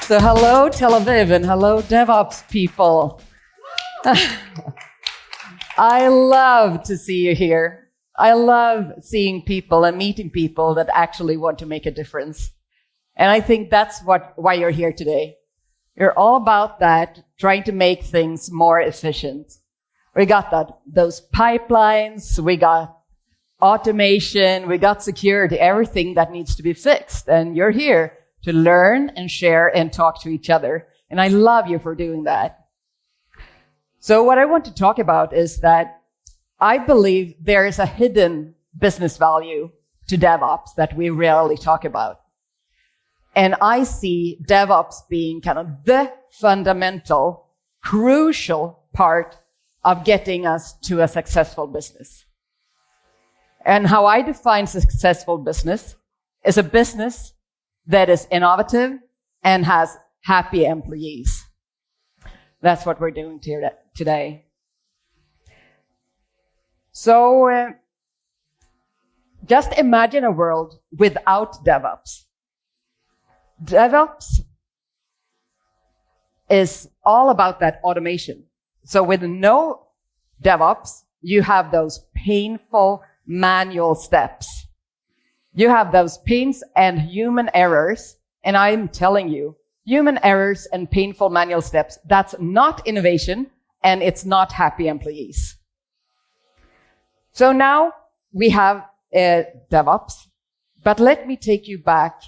So hello, Tel Aviv, and hello, DevOps people. I love to see you here. I love seeing people and meeting people that actually want to make a difference. And I think that's why you're here today. You're all about that, trying to make things more efficient. We got those pipelines, we got automation, we got security, everything that needs to be fixed. And you're here to learn and share and talk to each other. And I love you for doing that. So what I want to talk about is that I believe there is a hidden business value to DevOps that we rarely talk about. And I see DevOps being kind of the fundamental, crucial part of getting us to a successful business. And how I define successful business is a business that is innovative and has happy employees. That's what we're doing today. So just imagine a world without DevOps. DevOps is all about that automation. So with no DevOps, you have those painful manual steps. You have those pains and human errors. And I'm telling you, human errors and painful manual steps, that's not innovation and it's not happy employees. So now we have DevOps, but let me take you back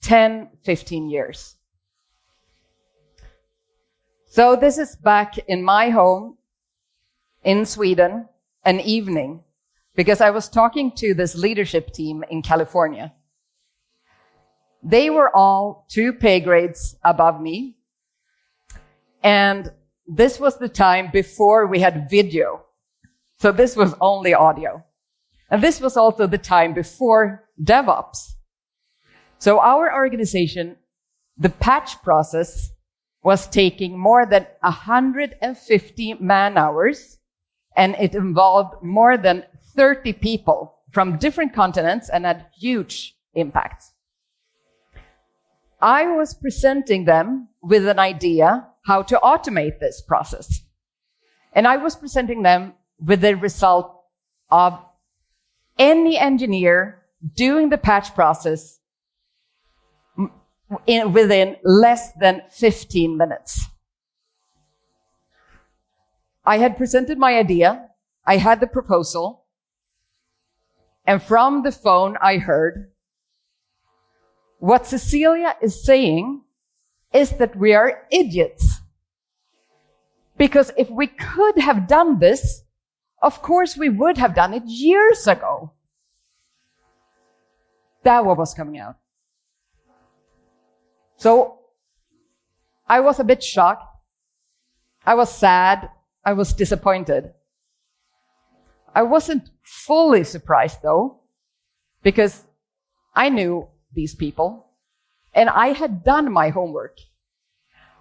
10, 15 years. So this is back in my home in Sweden, an evening, because I was talking to this leadership team in California. They were all 2 pay grades above me. And this was the time before we had video. So this was only audio. And this was also the time before DevOps. So our organization, the patch process was taking more than 150 man-hours, and it involved more than 30 people from different continents and had huge impacts. I was presenting them with an idea how to automate this process. And I was presenting them with the result of any engineer doing the patch process within less than 15 minutes. I had presented my idea, I had the proposal, and from the phone I heard, what Cecilia is saying is that we are idiots. Because if we could have done this, of course we would have done it years ago. That was coming out. So I was a bit shocked. I was sad. I was disappointed. I wasn't fully surprised though, because I knew these people and I had done my homework.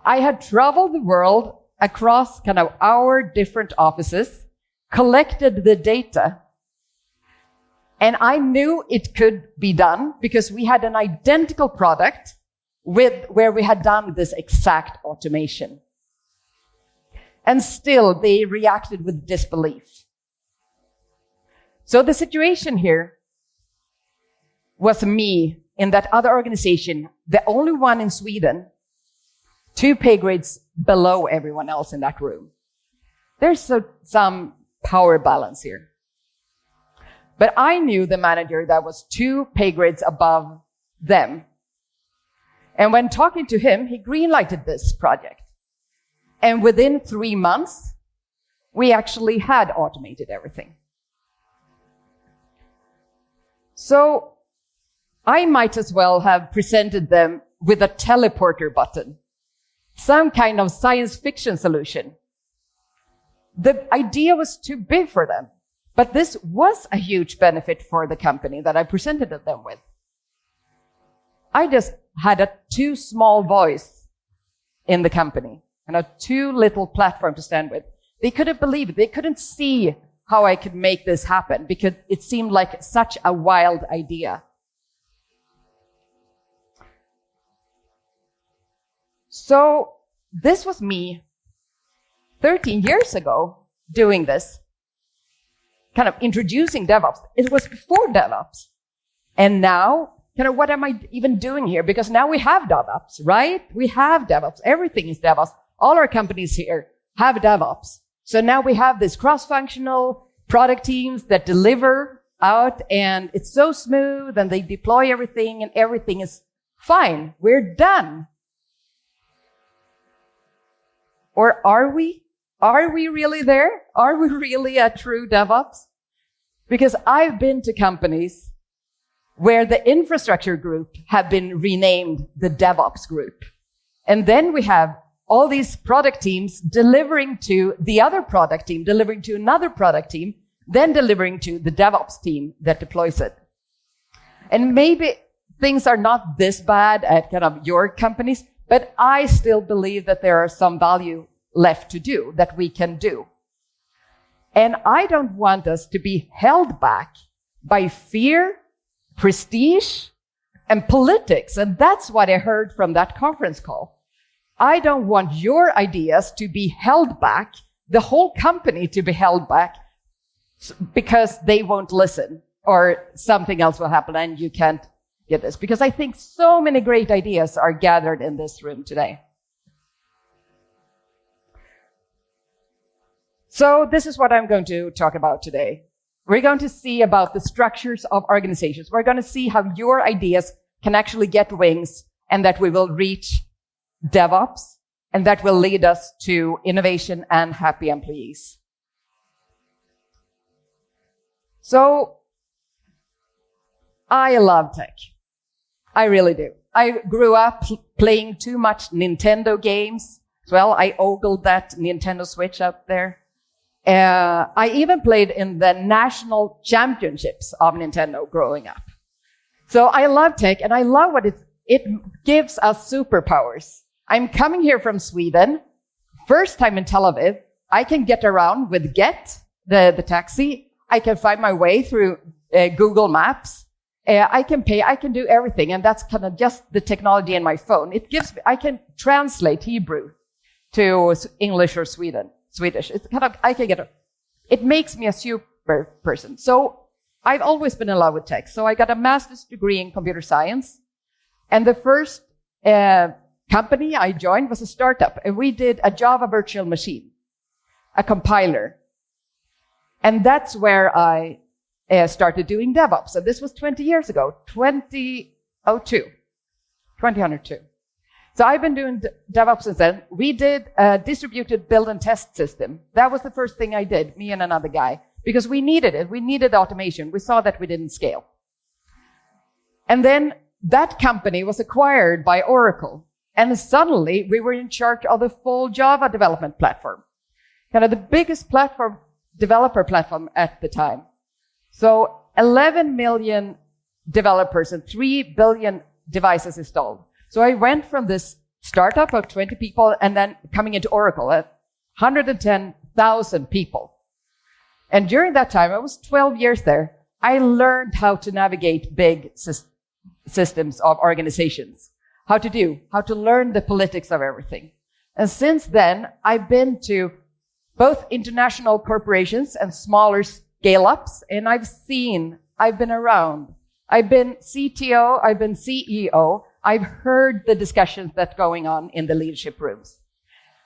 I had traveled the world across kind of our different offices, collected the data, and I knew it could be done because we had an identical product where we had done this exact automation. And still they reacted with disbelief. So the situation here was me in that other organization, the only one in Sweden, 2 pay grades below everyone else in that room. There's some power balance here. But I knew the manager that was 2 pay grades above them. And when talking to him, he greenlighted this project. And within 3 months, we actually had automated everything. So I might as well have presented them with a teleporter button, some kind of science fiction solution. The idea was too big for them, but this was a huge benefit for the company that I presented them with. I just had a too small voice in the company and a too little platform to stand with. They couldn't believe it. They couldn't see how I could make this happen because it seemed like such a wild idea. So this was me 13 years ago doing this, kind of introducing DevOps. It was before DevOps. And now, kind of what am I even doing here? Because now we have DevOps, right? We have DevOps. Everything is DevOps. All our companies here have DevOps. So now we have this cross-functional product teams that deliver out, and it's so smooth, and they deploy everything, and everything is fine. We're done. Or are we? Are we really there? Are we really a true DevOps? Because I've been to companies where the infrastructure group have been renamed the DevOps group. And then we have all these product teams delivering to the other product team, delivering to another product team, then delivering to the DevOps team that deploys it. And maybe things are not this bad at kind of your companies, but I still believe that there are some value left to do that we can do. And I don't want us to be held back by fear, prestige, and politics. And that's what I heard from that conference call. I don't want your ideas to be held back, the whole company to be held back because they won't listen or something else will happen and you can't get this. Because I think so many great ideas are gathered in this room today. So this is what I'm going to talk about today. We're going to see about the structures of organizations. We're going to see how your ideas can actually get wings and that we will reach DevOps and that will lead us to innovation and happy employees. So I love tech. I really do. I grew up playing too much Nintendo games. Well, I ogled that Nintendo Switch out there. I even played in the national championships of Nintendo growing up. So I love tech and I love what it gives us superpowers. I'm coming here from Sweden. First time in Tel Aviv. I can get around with Get, the taxi. I can find my way through Google Maps. I can pay, I can do everything. And that's kind of just the technology in my phone. It gives me, I can translate Hebrew to English or Swedish. It's kind of, I can get it makes me a super person. So I've always been in love with tech. So I got a master's degree in computer science. And the first company I joined was a startup. And we did a Java virtual machine, a compiler. And that's where I started doing DevOps. And this was 20 years ago, 2002. So I've been doing DevOps since then. We did a distributed build and test system. That was the first thing I did, me and another guy, because we needed it. We needed automation. We saw that we didn't scale. And then that company was acquired by Oracle. And suddenly we were in charge of the full Java development platform, kind of the biggest developer platform at the time. So 11 million developers and 3 billion devices installed. So I went from this startup of 20 people and then coming into Oracle at 110,000 people. And during that time, I was 12 years there. I learned how to navigate big systems of organizations, how to learn the politics of everything. And since then, I've been to both international corporations and smaller scale-ups, and I've been around. I've been CTO, I've been CEO, I've heard the discussions that's going on in the leadership rooms.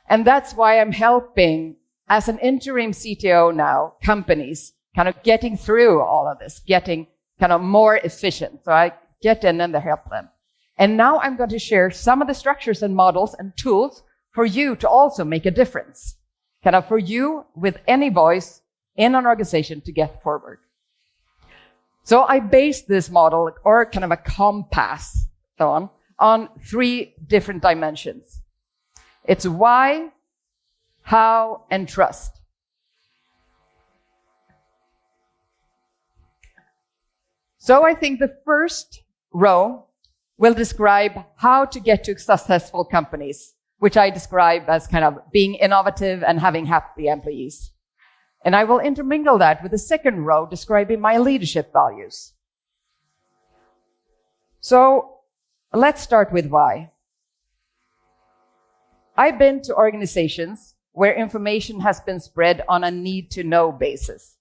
And that's why I'm helping, as an interim CTO now, companies kind of getting through all of this, getting kind of more efficient. So I get in and help them. And now I'm going to share some of the structures and models and tools for you to also make a difference. Kind of for you with any voice in an organization to get forward. So I based this model, or kind of a compass, on 3 different dimensions. It's why, how, and trust. So I think the first row will describe how to get to successful companies, which I describe as kind of being innovative and having happy employees. And I will intermingle that with the second row describing my leadership values. So let's start with why. I've been to organizations where information has been spread on a need-to-know basis.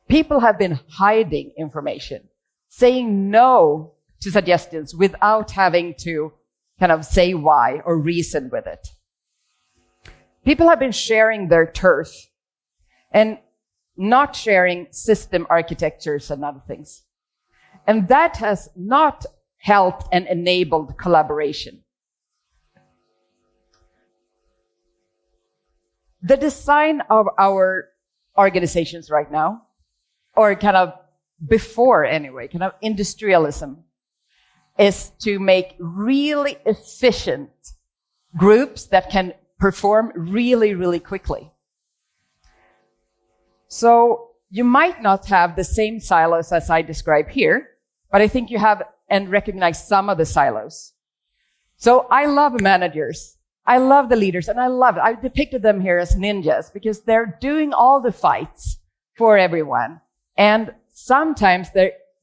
People have been hiding information, saying no to suggestions without having to kind of say why or reason with it. People have been sharing their turf and not sharing system architectures and other things. And that has not helped and enabled collaboration. The design of our organizations right now, or kind of before anyway, kind of industrialism, is to make really efficient groups that can perform really, really quickly. So you might not have the same silos as I describe here, but I think you have and recognize some of the silos. So I love managers. I love the leaders, and I love it. I've depicted them here as ninjas because they're doing all the fights for everyone. And sometimes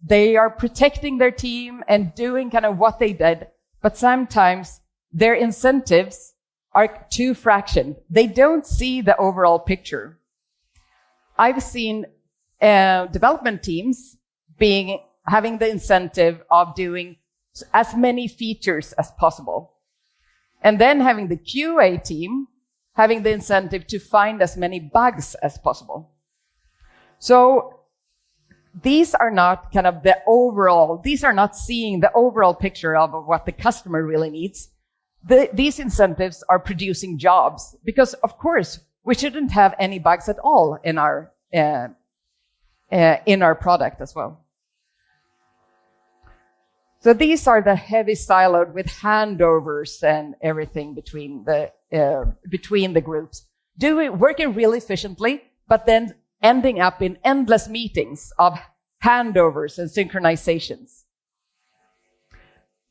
they are protecting their team and doing kind of what they did, but sometimes their incentives are too fractioned. They don't see the overall picture. I've seen development teams having the incentive of doing as many features as possible. And then having the QA team having the incentive to find as many bugs as possible. So these are not kind of these are not seeing the overall picture of what the customer really needs. These incentives are producing jobs because, of course, we shouldn't have any bugs at all in our product as well. So these are the heavy siloed with handovers and everything between the groups, working really efficiently, but then ending up in endless meetings of handovers and synchronizations.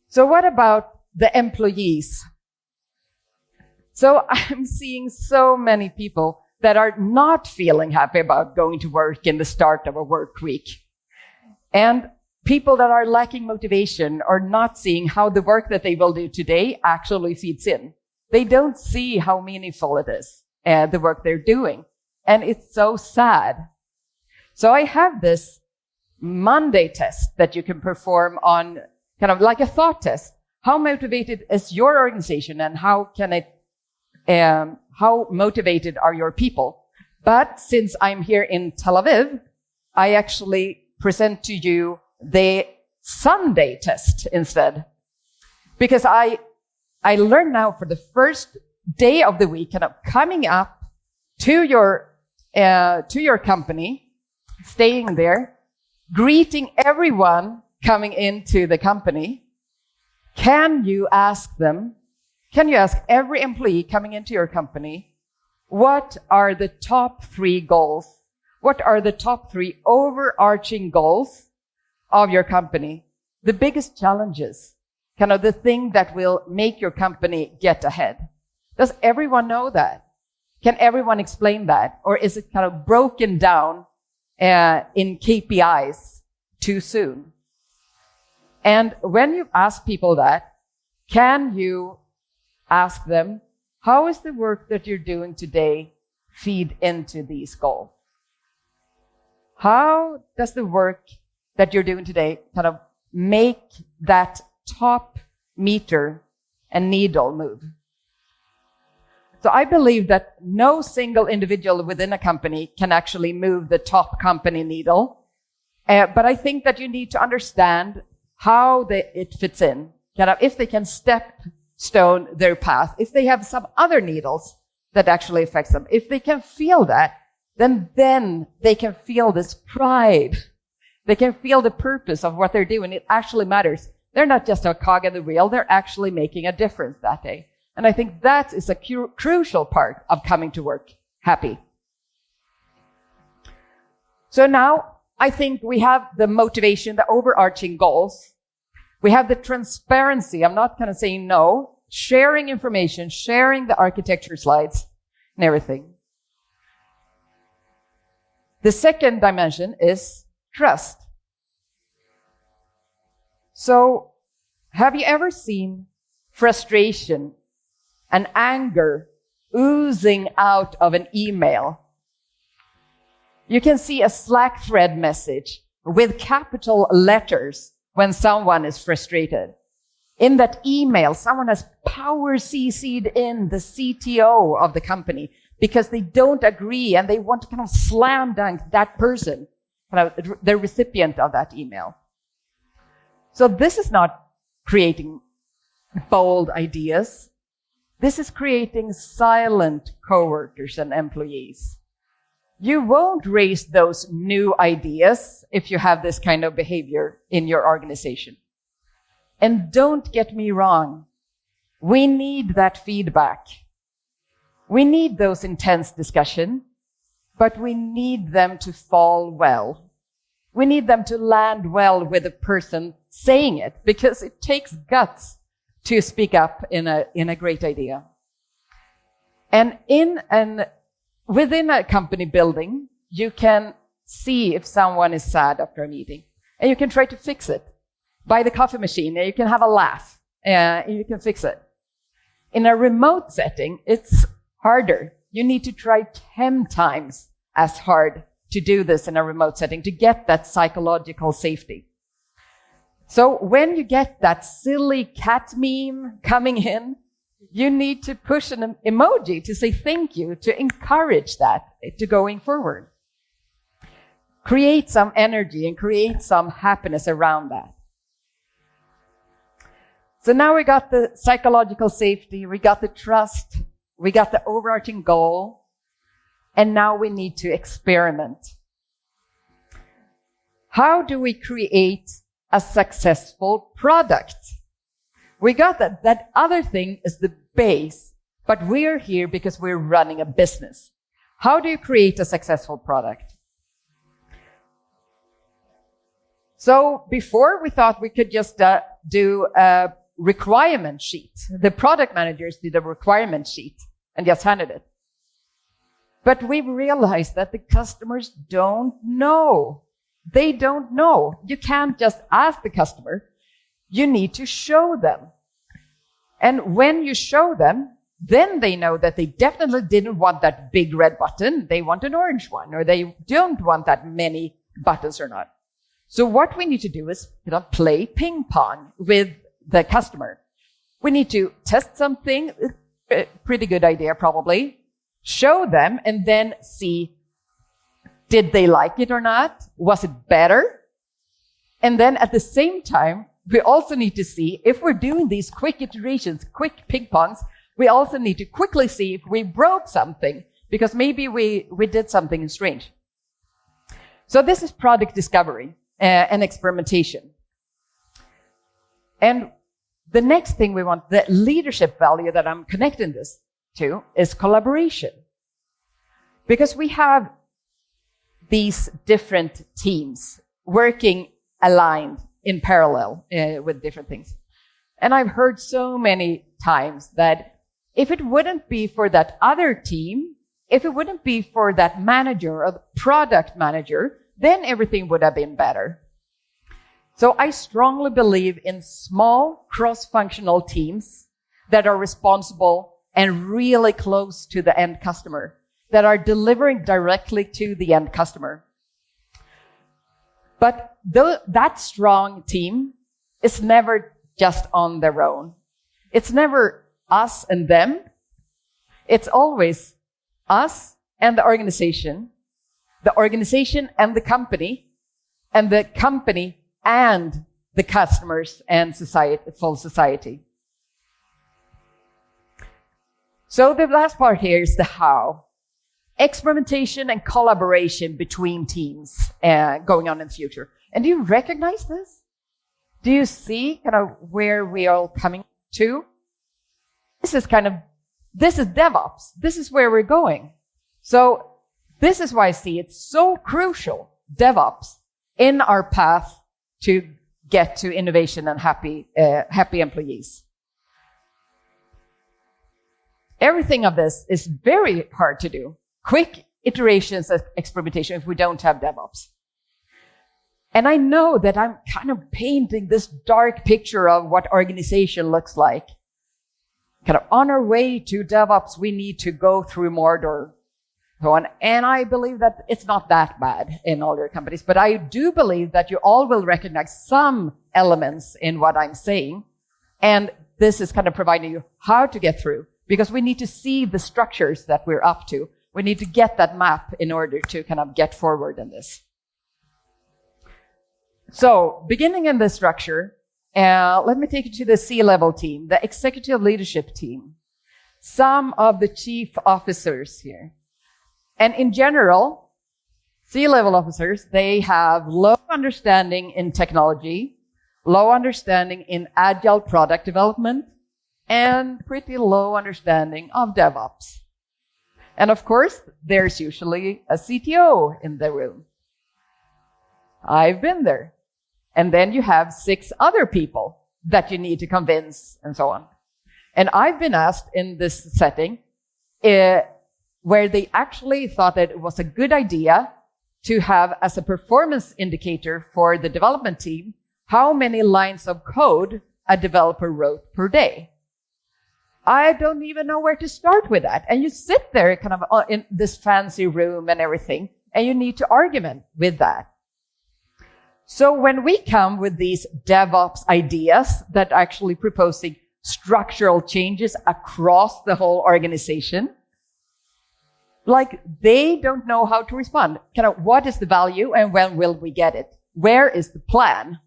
So what about the employees? So I'm seeing so many people that are not feeling happy about going to work in the start of a work week. And people that are lacking motivation or not seeing how the work that they will do today actually feeds in. They don't see how meaningful it is, the work they're doing. And it's so sad. So I have this Monday test that you can perform on kind of like a thought test. How motivated is your organization and how motivated are your people? But since I'm here in Tel Aviv, I actually present to you the Sunday test instead. Because I learned now for the first day of the week, kind of coming up to your company, staying there, greeting everyone coming into the company. Can you ask every employee coming into your company, what are the top 3 goals? What are the top 3 overarching goals of your company? The biggest challenges, kind of the thing that will make your company get ahead. Does everyone know that? Can everyone explain that? Or is it kind of broken down in KPIs too soon? And when you ask people that, can you ask them, how is the work that you're doing today feed into these goals? How does the work that you're doing today kind of make that top meter and needle move? So I believe that no single individual within a company can actually move the top company needle. But I think that you need to understand how it fits in. Kind of if they can stone their path, if they have some other needles that actually affects them, if they can feel that, then they can feel this pride. They can feel the purpose of what they're doing. It actually matters. They're not just a cog in the wheel. They're actually making a difference that day. And I think that is a crucial part of coming to work happy. So now I think we have the motivation, the overarching goals. We have the transparency. I'm not kind of saying no. Sharing information, sharing the architecture slides and everything. The second dimension is trust. So have you ever seen frustration and anger oozing out of an email. You can see a Slack thread message with capital letters when someone is frustrated. In that email, someone has power CC'd in the CTO of the company because they don't agree and they want to kind of slam dunk that person, kind of the recipient of that email. So this is not creating bold ideas. This is creating silent coworkers and employees. You won't raise those new ideas if you have this kind of behavior in your organization. And don't get me wrong, we need that feedback. We need those intense discussions, but we need them to fall well. We need them to land well with the person saying it, because it takes guts to speak up in a great idea. And within a company building, you can see if someone is sad after a meeting, and you can try to fix it. By the coffee machine, you can have a laugh, and you can fix it. In a remote setting, it's harder. You need to try 10 times as hard to do this in a remote setting to get that psychological safety. So when you get that silly cat meme coming in, you need to push an emoji to say thank you, to encourage that to going forward. Create some energy and create some happiness around that. So now we got the psychological safety, we got the trust, we got the overarching goal, and now we need to experiment. How do we create a successful product? We got that. That other thing is the base, but we're here because we're running a business. How do you create a successful product? So before we thought we could just do a requirement sheet. The product managers did a requirement sheet and just handed it. But we've realized that the customers don't know. They don't know. You can't just ask the customer. You need to show them. And when you show them, then they know that they definitely didn't want that big red button. They want an orange one, or they don't want that many buttons or not. So what we need to do is, play ping pong with the customer. We need to test something, a pretty good idea probably, show them, and then see, did they like it or not? Was it better? And then at the same time, we also need to see if we're doing these quick iterations, quick ping pongs, we also need to quickly see if we broke something, because maybe we did something strange. So this is product discovery and experimentation. And the next thing we want, the leadership value that I'm connecting this to, is collaboration. Because we have these different teams working aligned in parallel with different things. And I've heard so many times that if it wouldn't be for that other team, if it wouldn't be for that manager or the product manager, then everything would have been better. So I strongly believe in small cross-functional teams that are responsible and really close to the end customer, that are delivering directly to the end customer. But that strong team is never just on their own. It's never us and them. It's always us and the organization and the company and the customers and society, full society. So the last part here is the how. Experimentation and collaboration between teams going on in the future. And do you recognize this? Do you see kind of where we are all coming to? This is DevOps. This is where we're going. So this is why I see it's so crucial, DevOps, in our path to get to innovation and happy employees. Everything of this is very hard to do. Quick iterations of experimentation if we don't have DevOps. And I know that I'm kind of painting this dark picture of what organization looks like. kind of on our way to DevOps, we need to go through Mordor. So on. And I believe that it's not that bad in all your companies, but I do believe that you all will recognize some elements in what I'm saying. And this is kind of providing you how to get through, because we need to see the structures that we're up to. We need to get that map in order to kind of get forward in this. So beginning in the structure, let me take you to the C-level team, the executive leadership team, some of the chief officers here. And in general, C-level officers, they have low understanding in technology, low understanding in agile product development, and pretty low understanding of DevOps. And of course, there's usually a CTO in the room. I've been there. And then you have 6 other people that you need to convince and so on. And I've been asked in this setting, where they actually thought that it was a good idea to have as a performance indicator for the development team, how many lines of code a developer wrote per day. I don't even know where to start with that. And you sit there kind of in this fancy room and everything, and you need to argument with that. So when we come with these DevOps ideas that are actually proposing structural changes across the whole organization, like they don't know how to respond. Kind of what is the value and when will we get it? Where is the plan?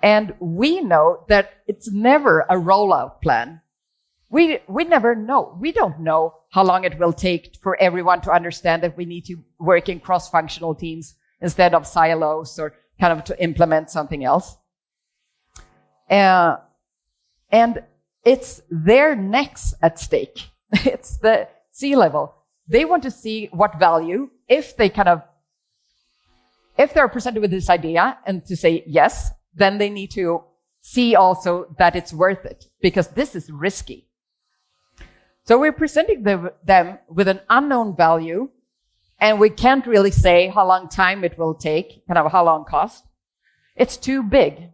And we know that it's never a rollout plan. We never know. We don't know how long it will take for everyone to understand that we need to work in cross-functional teams instead of silos, or kind of to implement something else. And it's their necks at stake. It's the C-level. They want to see what value, if they're presented with this idea and to say yes, then they need to see also that it's worth it, because this is risky. So we're presenting them with an unknown value, and we can't really say how long time it will take, kind of how long cost. It's too big.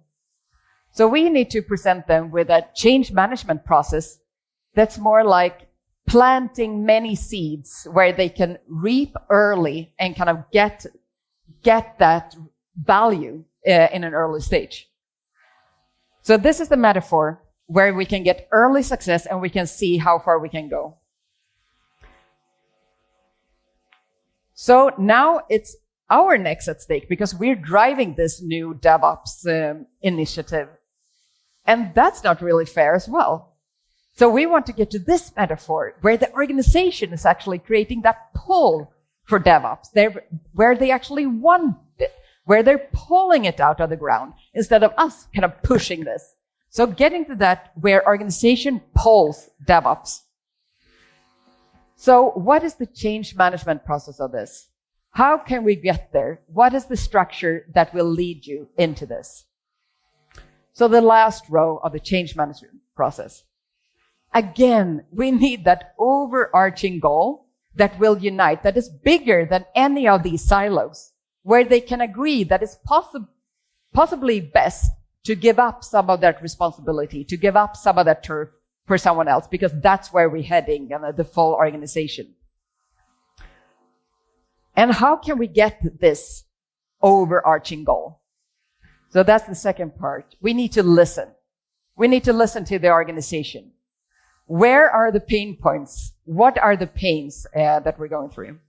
So we need to present them with a change management process that's more like planting many seeds where they can reap early and kind of get that value in an early stage. So this is the metaphor where we can get early success and we can see how far we can go. So now it's our necks at stake, because we're driving this new DevOps initiative. And that's not really fair as well. So we want to get to this metaphor where the organization is actually creating that pull for DevOps, where they actually want it, where they're pulling it out of the ground instead of us kind of pushing this. So getting to that where organization pulls DevOps. So what is the change management process of this? How can we get there? What is the structure that will lead you into this? So the last row of the change management process. Again, we need that overarching goal that will unite, that is bigger than any of these silos, where they can agree that it's possibly best to give up some of that responsibility, to give up some of that turf for someone else, because that's where we're heading, the full organization. And how can we get this overarching goal? So that's the second part. We need to listen. We need to listen to the organization. Where are the pain points? What are the pains that we're going through?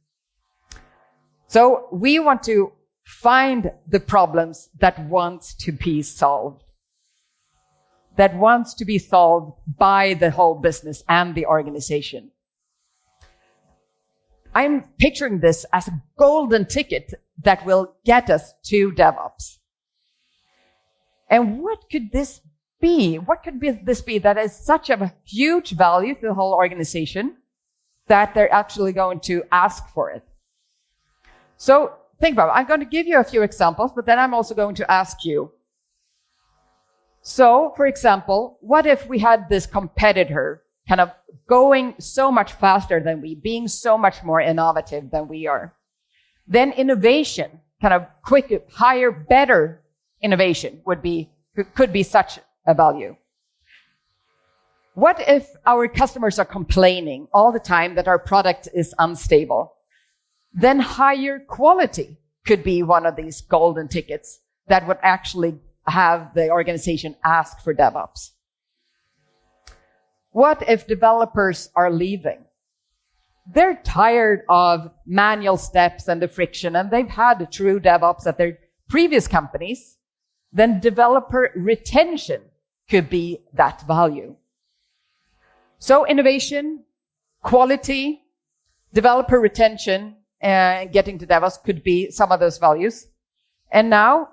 So we want to find the problems that want to be solved. That wants to be solved by the whole business and the organization. I'm picturing this as a golden ticket that will get us to DevOps. And what could this be? What could this be that is such a huge value to the whole organization that they're actually going to ask for it? So think about it. I'm going to give you a few examples, but then I'm also going to ask you. So, for example, what if we had this competitor kind of going so much faster than we, being so much more innovative than we are? Then innovation, kind of quick, higher, better innovation could be such a value. What if our customers are complaining all the time that our product is unstable? Then higher quality could be one of these golden tickets that would actually have the organization ask for DevOps. What if developers are leaving? They're tired of manual steps and the friction, and they've had true DevOps at their previous companies. Then developer retention could be that value. So innovation, quality, developer retention, and getting to DevOps could be some of those values. And now,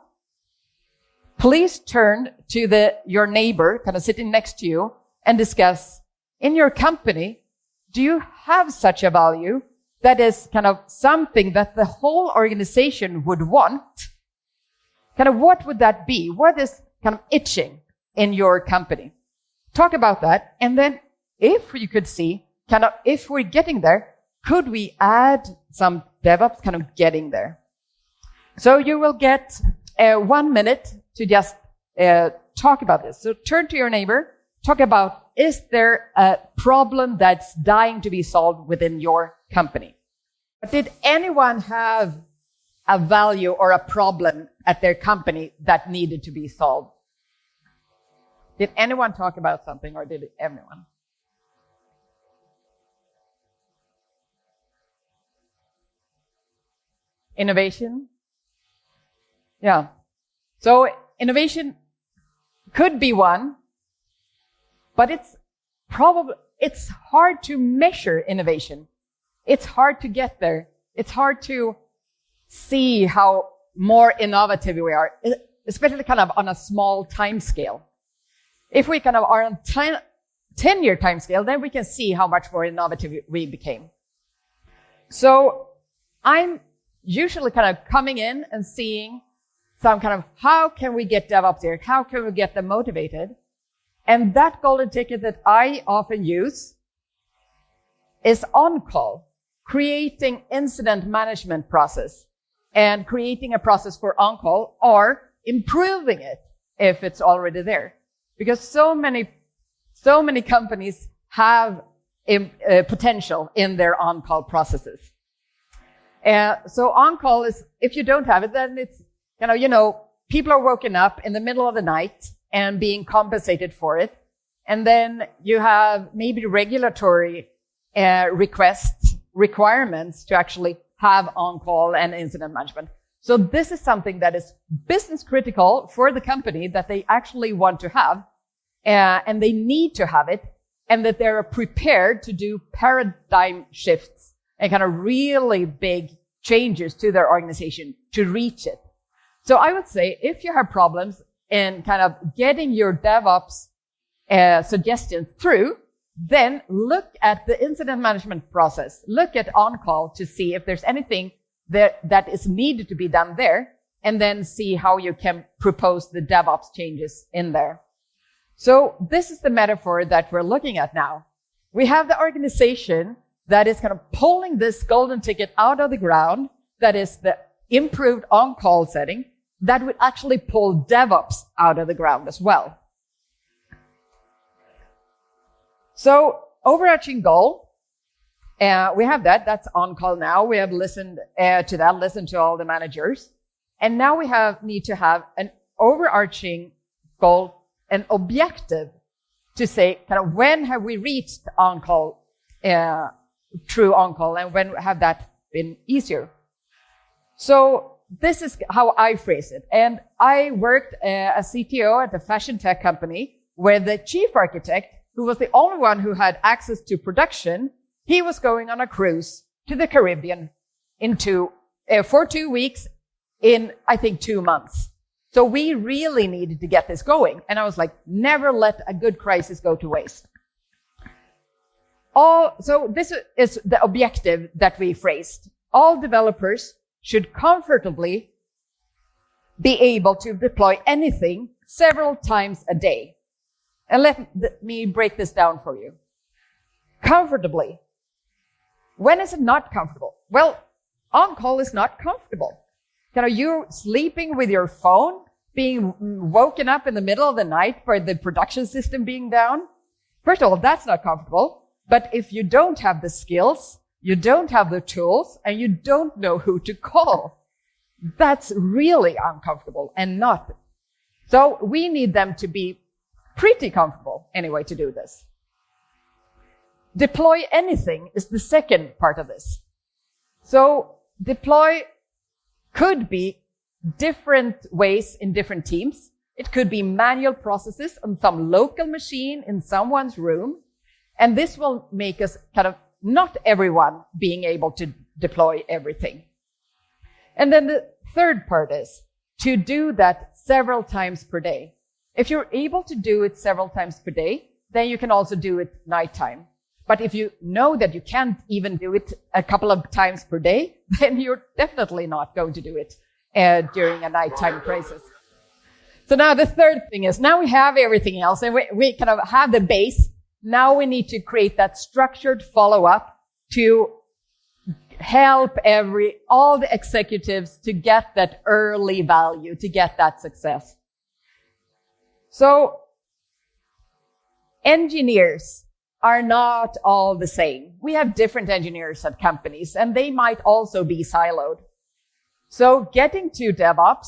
please turn to your neighbor, kind of sitting next to you, and discuss, in your company, do you have such a value that is kind of something that the whole organization would want? Kind of what would that be? What is kind of itching in your company? Talk about that. And then if you could see, kind of, if we're getting there, could we add some DevOps kind of getting there? So you will get 1 minute to just talk about this. So turn to your neighbor, talk about, is there a problem that's dying to be solved within your company? Did anyone have a value or a problem at their company that needed to be solved? Did anyone talk about something, or did everyone? Innovation? Yeah. So innovation could be one, but it's hard to measure innovation. It's hard to get there. It's hard to see how more innovative we are, especially kind of on a small time scale. If we kind of are on 10-year time scale, then we can see how much more innovative we became. So I'm usually kind of coming in and seeing some kind of, how can we get DevOps here? How can we get them motivated? And that golden ticket that I often use is on-call, creating incident management process and creating a process for on-call, or improving it if it's already there. Because so many companies have potential in their on-call processes. So on-call is, if you don't have it, then it's, people are woken up in the middle of the night and being compensated for it. And then you have maybe regulatory requirements to actually have on-call and incident management. So this is something that is business critical for the company that they actually want to have, and they need to have it, and that they're prepared to do paradigm shifts and kind of really big changes to their organization to reach it. So I would say, if you have problems in kind of getting your DevOps suggestions through, then look at the incident management process. Look at on-call to see if there's anything that is needed to be done there, and then see how you can propose the DevOps changes in there. So this is the metaphor that we're looking at now. We have the organization that is kind of pulling this golden ticket out of the ground, that is the improved on-call setting, that would actually pull DevOps out of the ground as well. So overarching goal, we have that. That's on-call now. We have listened to that, listened to all the managers. And now we need to have an overarching goal, an objective to say, kind of, when have we reached on-call, true on-call, and when have that been easier? So this is how I phrase it. And I worked as CTO at a fashion tech company where the chief architect, who was the only one who had access to production, he was going on a cruise to the Caribbean for 2 weeks in, I think, 2 months. So we really needed to get this going. And I was like, never let a good crisis go to waste. So this is the objective that we phrased. All developers should comfortably be able to deploy anything several times a day. And let me break this down for you. Comfortably. When is it not comfortable? Well, on-call is not comfortable. You sleeping with your phone, being woken up in the middle of the night by the production system being down. First of all, that's not comfortable. But if you don't have the skills, you don't have the tools, and you don't know who to call, that's really uncomfortable and not. So we need them to be pretty comfortable anyway to do this. Deploy anything is the second part of this. So deploy could be different ways in different teams. It could be manual processes on some local machine in someone's room. And this will make us kind of not everyone being able to deploy everything. And then the third part is to do that several times per day. If you're able to do it several times per day, then you can also do it nighttime. But if you know that you can't even do it a couple of times per day, then you're definitely not going to do it during a nighttime crisis. So now the third thing is, now we have everything else and we kind of have the base. Now we need to create that structured follow-up to help all the executives to get that early value, to get that success. So engineers are not all the same. We have different engineers at companies, and they might also be siloed. So getting to DevOps,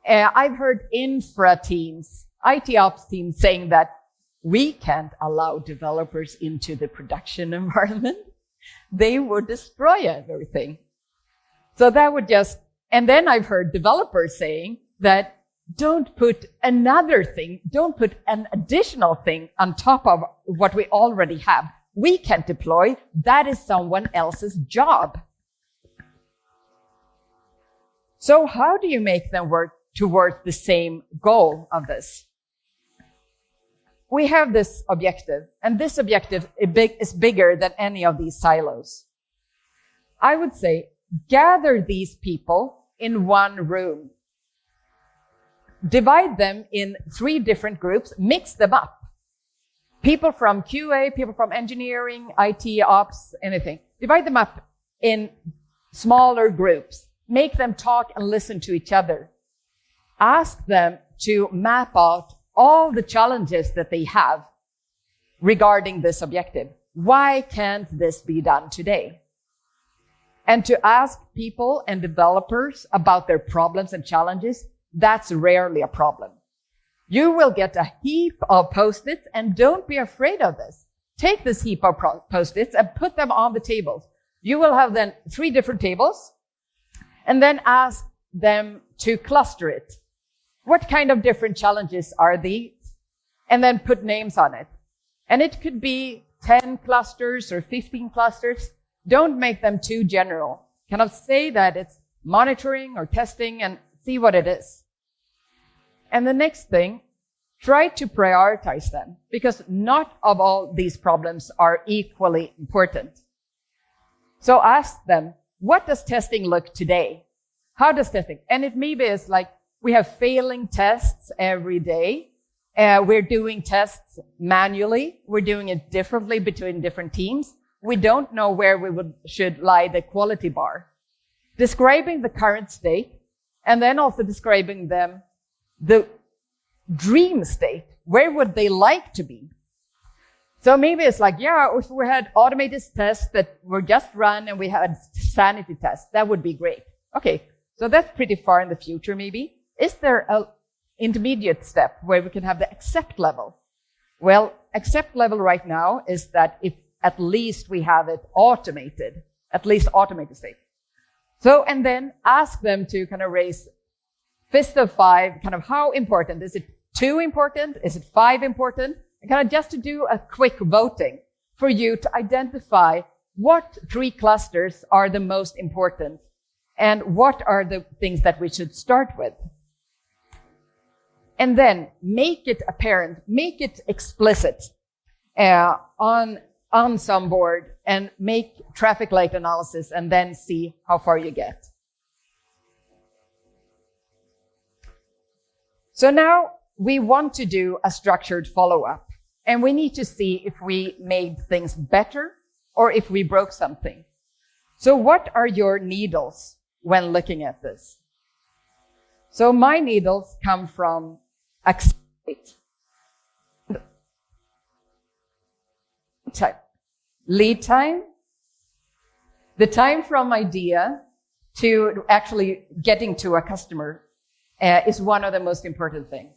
I've heard infra teams, IT ops teams saying that we can't allow developers into the production environment. They would destroy everything. So that would and then I've heard developers saying that don't put another thing, don't put an additional thing on top of what we already have. We can't deploy. That is someone else's job. So how do you make them work towards the same goal of this? We have this objective, and this objective is bigger than any of these silos. I would say gather these people in one room. Divide them in 3 different groups, mix them up. People from QA, people from engineering, IT, ops, anything. Divide them up in smaller groups. Make them talk and listen to each other. Ask them to map out all the challenges that they have regarding this objective. Why can't this be done today? And to ask people and developers about their problems and challenges, that's rarely a problem. You will get a heap of Post-its, and don't be afraid of this. Take this heap of Post-its and put them on the tables. You will have then 3 different tables, and then ask them to cluster it. What kind of different challenges are these? And then put names on it. And it could be 10 clusters or 15 clusters. Don't make them too general. Kind of say that it's monitoring or testing and see what it is. And the next thing, try to prioritize them, because not of all these problems are equally important. So ask them, what does testing look today? How does testing? And it maybe is like, we have failing tests every day. We're doing tests manually. We're doing it differently between different teams. We don't know where should lie the quality bar. Describing the current state, and then also describing them the dream state. Where would they like to be? So maybe it's like, yeah, if we had automated tests that were just run and we had sanity tests, that would be great. Okay, so that's pretty far in the future maybe. Is there an intermediate step where we can have the accept level? Well, accept level right now is that if at least we have it automated, at least automated state. So, and then ask them to kind of raise fist of 5, kind of how important. Is it 2 important? Is it 5 important? And kind of just to do a quick voting for you to identify what 3 clusters are the most important and what are the things that we should start with. And then make it apparent, make it explicit on some board, and make traffic light analysis, and then see how far you get. So now we want to do a structured follow-up, and we need to see if we made things better or if we broke something. So what are your needles when looking at this? So my needles come from accelerate. Lead time, the time from idea to actually getting to a customer is one of the most important things.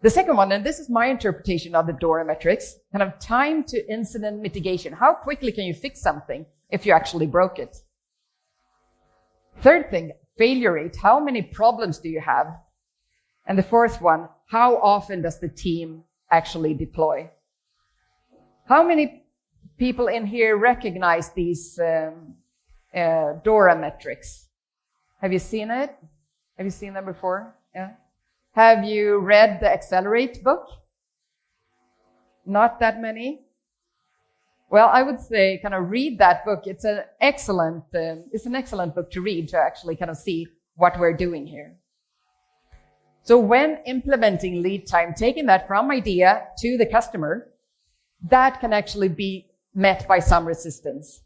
The second one, and this is my interpretation of the DORA metrics, kind of time to incident mitigation. How quickly can you fix something if you actually broke it? Third thing, failure rate. How many problems do you have? And the fourth one, how often does the team actually deploy? How many people in here recognize these DORA metrics? Have you seen it? Have you seen them before? Yeah. Have you read the Accelerate book? Not that many? Well, I would say kind of read that book. It's an excellent book to read to actually kind of see what we're doing here. So when implementing lead time, taking that from idea to the customer, that can actually be met by some resistance.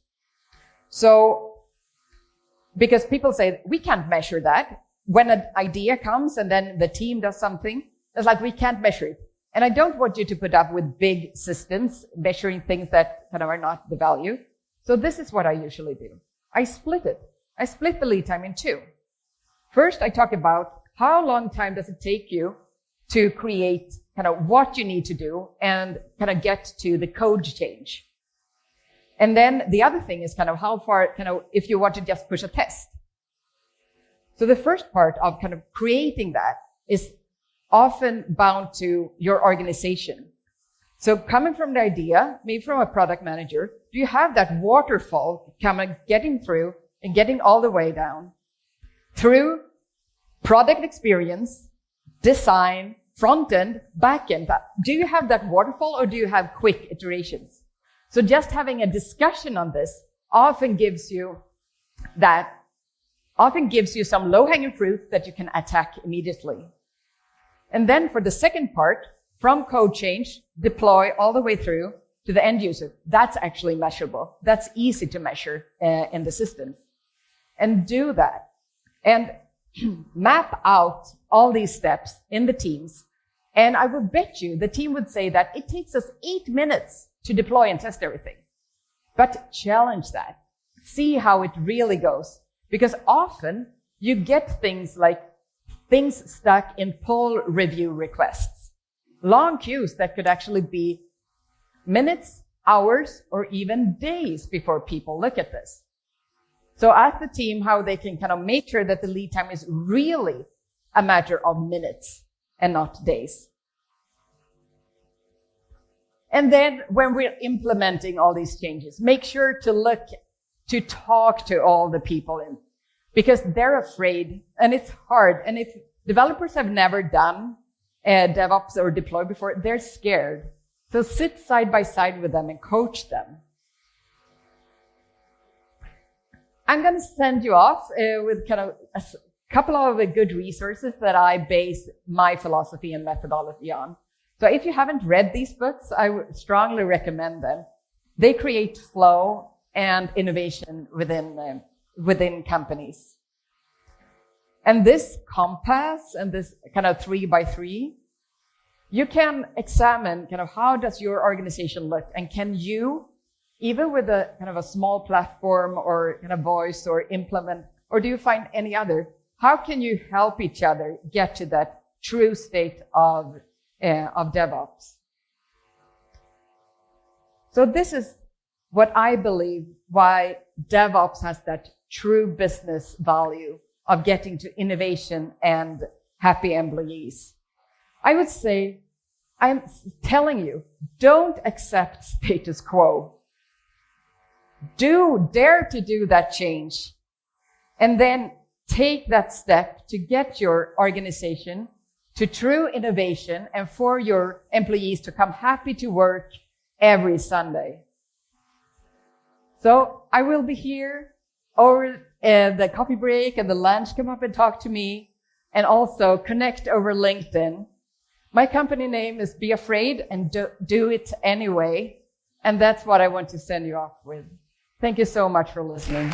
So, because people say, we can't measure that. When an idea comes and then the team does something, it's like, we can't measure it. And I don't want you to put up with big systems measuring things that kind of are not the value. So this is what I usually do. I split it. I split the lead time in two. First, I talk about how long time does it take you to create kind of what you need to do and kind of get to the code change. And then the other thing is kind of how far, kind of if you want to just push a test. So the first part of kind of creating that is often bound to your organization. So coming from the idea, maybe from a product manager, do you have that waterfall kind of getting through and getting all the way down through product experience, design, front end, back end? Do you have that waterfall or do you have quick iterations? So just having a discussion on this often gives you some low-hanging fruit that you can attack immediately. And then for the second part, from code change, deploy all the way through to the end user. That's actually measurable. That's easy to measure in the systems. And do that. And map out all these steps in the teams. And I would bet you the team would say that it takes us 8 minutes to deploy and test everything. But challenge that. See how it really goes. Because often you get things like things stuck in pull review requests. Long queues that could actually be minutes, hours, or even days before people look at this. So ask the team how they can kind of make sure that the lead time is really a matter of minutes and not days. And then when we're implementing all these changes, make sure to talk to all the people in, because they're afraid and it's hard. And if developers have never done DevOps or deploy before, they're scared. So sit side by side with them and coach them. I'm going to send you off with kind of a couple of good resources that I base my philosophy and methodology on. So if you haven't read these books, I would strongly recommend them. They create flow and innovation within companies. And this compass and this kind of 3x3, you can examine kind of how does your organization look, and can you, even with a kind of a small platform or kind of voice or implement, or do you find any other, how can you help each other get to that true state of DevOps? So this is what I believe why DevOps has that true business value of getting to innovation and happy employees. I would say, I'm telling you, don't accept status quo. Dare to do that change, and then take that step to get your organization to true innovation and for your employees to come happy to work every Sunday. So I will be here over the coffee break and the lunch. Come up and talk to me, and also connect over LinkedIn. My company name is Be Afraid and Do It Anyway. And that's what I want to send you off with. Thank you so much for listening.